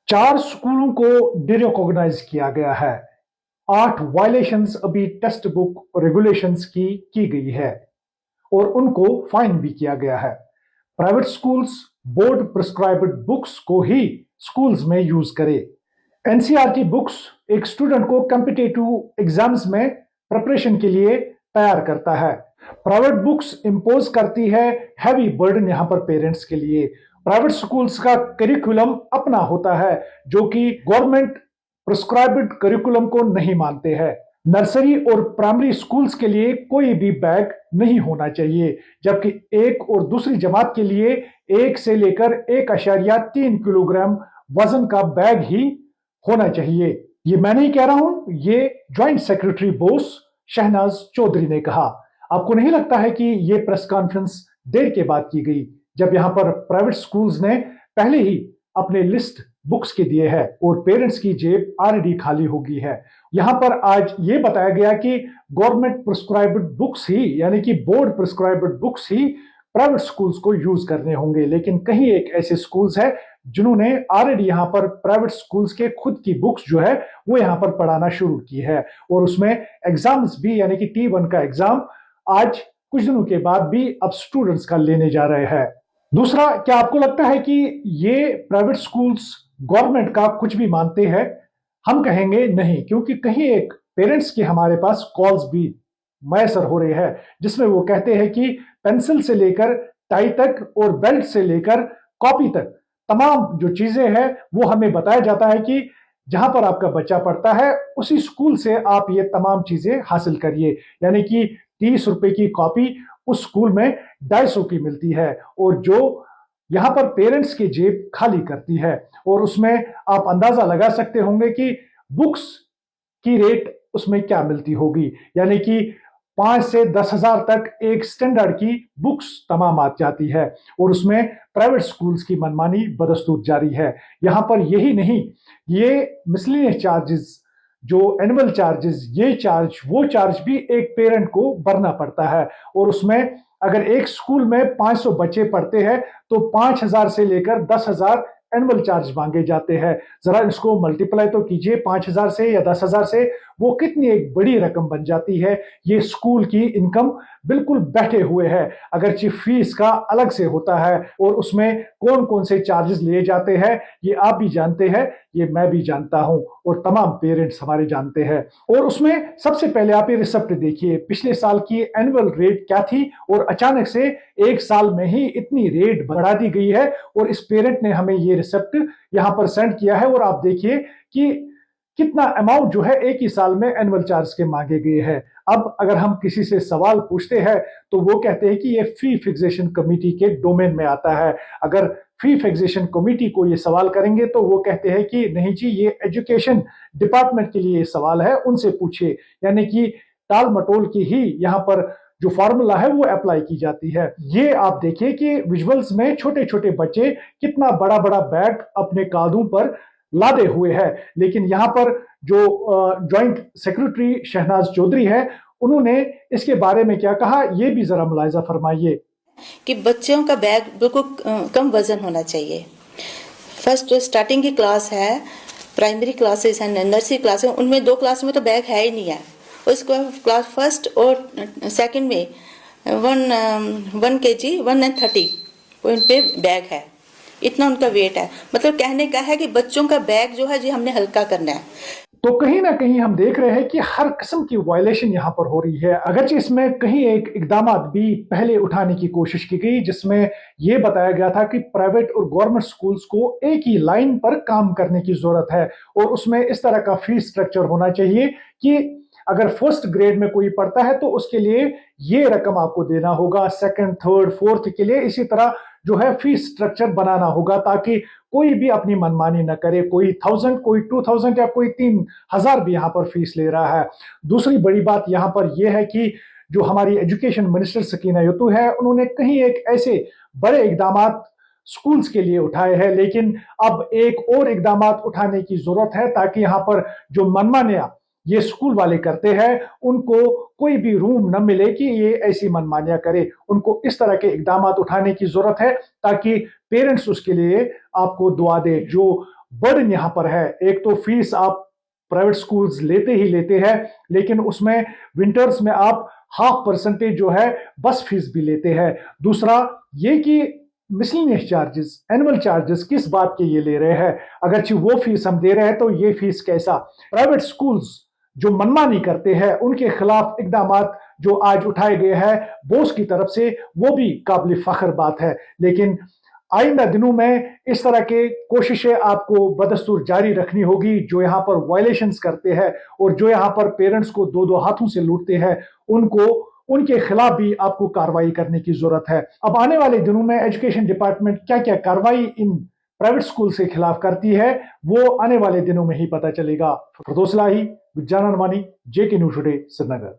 4 स्कूलों को डिरिकॉग्नाइज किया गया है। 8 वायलेशंस अभी टेक्स्ट बुक रेगुलेशंस की गई है और उनको फाइन भी किया गया है। Private schools board prescribed books को ही स्कूल्स में यूज करें। एनसीईआरटी बुक्स एक स्टूडेंट को कॉम्पिटिटिव एग्जाम्स में प्रिपरेशन के लिए तैयार करता है। प्राइवेट बुक्स इंपोज करती है हैवी बर्डन यहां पर पेरेंट्स के लिए। प्राइवेट स्कूल्स का करिकुलम अपना होता है जो कि गवर्नमेंट प्रिस्क्राइब्ड करिकुलम को नहीं मानते हैं। नर्सरी और प्राइमरी स्कूल्स के लिए कोई भी बैग नहीं होना चाहिए, जबकि एक और दूसरी जमात के लिए 1 से लेकर 1.3 किलोग्राम वजन का बैग ही होना चाहिए। ये मैं नहीं कह रहा हूं, ये ज्वाइंट सेक्रेटरी बोस शहनाज चौधरी ने कहा। आपको नहीं लगता है कि ये प्रेस कॉन्फ्रेंस देर के बाद की गई, जब यहां पर प्राइवेट स्कूल्स ने पहले ही अपने लिस्ट बुक्स के दिए हैं और पेरेंट्स की जेब ऑलरेडी खाली हो गई है। यहां पर आज ये बताया गया कि गवर्नमेंट प्रिस्क्राइब्ड बुक्स ही, यानी कि बोर्ड प्रिस्क्राइब्ड बुक्स ही प्राइवेट स्कूल्स को यूज करने होंगे, लेकिन कहीं एक ऐसे स्कूल्स है जिन्होंने ऑलरेडी यहां पर प्राइवेट स्कूल्स के खुद की बुक्स जो है वो यहां पर पढ़ाना शुरू की है और उसमें एग्जाम्स भी, यानी कि T1 का एग्जाम आज कुछ दिनों के बाद भी अब स्टूडेंट्स का लेने जा रहे हैं। दूसरा, क्या आपको लगता है कि ये प्राइवेट स्कूल्स गवर्नमेंट का कुछ भी मानते हैं? हम कहेंगे नहीं, क्योंकि कहीं एक पेरेंट्स के हमारे पास कॉल्स भी मैसर हो रहे हैं जिसमें वो कहते हैं कि पेंसिल से लेकर टाई तक और बेल्ट से लेकर कॉपी तक तमाम जो चीजें हैं वो हमें बताया जाता है कि जहां पर आपका बच्चा पढ़ता है उसी स्कूल से आप ये तमाम चीजें हासिल करिए। यानी कि 30 रुपए की कॉपी उस स्कूल में 250 की मिलती है और जो यहां पर पेरेंट्स की जेब खाली करती है। और उसमें आप अंदाजा लगा सकते होंगे कि बुक्स की रेट उसमें क्या मिलती होगी, यानी कि 5 से 10,000 तक एक स्टैंडर्ड की बुक्स तमाम आ जाती है और उसमें प्राइवेट स्कूल्स की मनमानी बदस्तूर जारी है। यहां पर यही नहीं, ये मिसलेनियस चार्जेस, जो एनुअल चार्जेस, ये चार्ज वो चार्ज भी एक पेरेंट को भरना पड़ता है और उसमें अगर एक स्कूल में 500 बच्चे पढ़ते हैं तो 5,000 से लेकर 10,000 एनुअल चार्ज मांगे जाते हैं। जरा इसको मल्टीप्लाई तो कीजिए 5,000 से या 10,000 से, वो कितनी एक बड़ी रकम बन जाती है। ये स्कूल की इनकम बिल्कुल बैठे हुए है। अगरचे फीस का अलग से होता है और उसमें कौन कौन से चार्जेस लिए जाते हैं ये आप भी जानते हैं, ये मैं भी जानता हूं और तमाम पेरेंट्स हमारे जानते हैं। और उसमें सबसे पहले आप ये रिसिप्ट देखिए, पिछले साल की एनुअल रेट क्या थी और अचानक से एक साल में ही इतनी रेट बढ़ा दी गई है और इस पेरेंट ने हमें ये रिसिप्ट यहां पर सेंड किया है और आप देखिए कि कितना अमाउंट जो है एक ही साल में एनुअल चार्ज के मांगे गए हैं। अब अगर हम किसी से सवाल पूछते हैं तो वो कहते हैं कि ये फी फिक्सेशन कमेटी के डोमेन में आता है। अगर फी फिक्सेशन कमेटी को ये सवाल करेंगे तो वो कहते हैं कि नहीं जी, ये एजुकेशन डिपार्टमेंट के लिए सवाल है, उनसे पूछिए। यानी कि टाल मटोल की ही यहाँ पर जो फार्मूला है वो अप्लाई की जाती है। ये आप देखिए कि विजुअल्स में छोटे छोटे बच्चे कितना बड़ा बड़ा बैग अपने कांधों पर लादे हुए हैं, लेकिन यहाँ पर जो ज्वाइंट सेक्रेटरी शहनाज चौधरी है उन्होंने इसके बारे में क्या कहा ये भी जरा मुलायजा फरमाइए। कि बच्चों का बैग बिल्कुल कम वजन होना चाहिए। फर्स्ट जो स्टार्टिंग की क्लास है, प्राइमरी क्लासेस हैं, नर्सरी क्लास है, उनमें 2 क्लास में तो बैग है ही नहीं है। उसको क्लास फर्स्ट और सेकंड में 1 kg 130 उन पे बैग है, इतना उनका वेट है। मतलब कहने का है कि बच्चों का बैग जो है जी हमने हल्का करना है। तो कहीं ना कहीं हम देख रहे हैं कि हर किस्म की वायलेशन यहाँ पर हो रही है। अगरचे इसमें कहीं एक इकदाम भी पहले उठाने की कोशिश की गई जिसमें यह बताया गया था कि प्राइवेट और गवर्नमेंट स्कूल्स को एक ही लाइन पर काम करने की जरूरत है और उसमें इस तरह का फीस स्ट्रक्चर होना चाहिए कि अगर फर्स्ट ग्रेड में कोई पढ़ता है तो उसके लिए ये रकम आपको देना होगा, सेकंड, थर्ड, फोर्थ के लिए इसी तरह जो है फीस स्ट्रक्चर बनाना होगा ताकि कोई भी अपनी मनमानी न करे। कोई 1000, कोई 2000 या कोई 3000 भी यहाँ पर फीस ले रहा है। दूसरी बड़ी बात यहाँ पर यह है कि जो हमारी एजुकेशन मिनिस्टर सकीना यतू है उन्होंने कहीं एक ऐसे बड़े इकदाम स्कूल्स के लिए उठाए हैं, लेकिन अब एक और इकदाम उठाने की जरूरत है ताकि यहाँ पर जो मनमानियां ये स्कूल वाले करते हैं उनको कोई भी रूम न मिले कि ये ऐसी मनमानियां करे। उनको इस तरह के इकदाम उठाने की जरूरत है ताकि पेरेंट्स उसके लिए आपको दुआ दे। जो बर्डन यहां पर है। एक तो फीस आप प्राइवेट स्कूल्स लेते ही लेते हैं, लेकिन उसमें विंटर्स में आप 0.5% जो है बस फीस भी लेते हैं। दूसरा ये कि मिसलिनियस चार्जेस, एनुअल चार्जेस किस बात के ये ले रहे हैं? अगरचे वो फीस हम दे रहे हैं तो ये फीस कैसा? प्राइवेट स्कूल्स जो मनमानी करते हैं उनके खिलाफ इकदामात जो आज उठाए गए हैं बोस की तरफ से, वो भी काबिल फख्र बात है। लेकिन आइंदा दिनों में इस तरह के कोशिशें आपको बदस्तूर जारी रखनी होगी। जो यहाँ पर वायलेशंस करते हैं और जो यहाँ पर पेरेंट्स को दो दो हाथों से लूटते हैं, उनको उनके खिलाफ भी आपको कार्रवाई करने की जरूरत है। अब आने वाले दिनों में एजुकेशन डिपार्टमेंट क्या क्या कार्रवाई इन प्राइवेट स्कूल के खिलाफ करती है, वो आने वाले दिनों में ही पता चलेगा। फिरदौस इलाही, विज्ञान Armani, JK news today, Srinagar.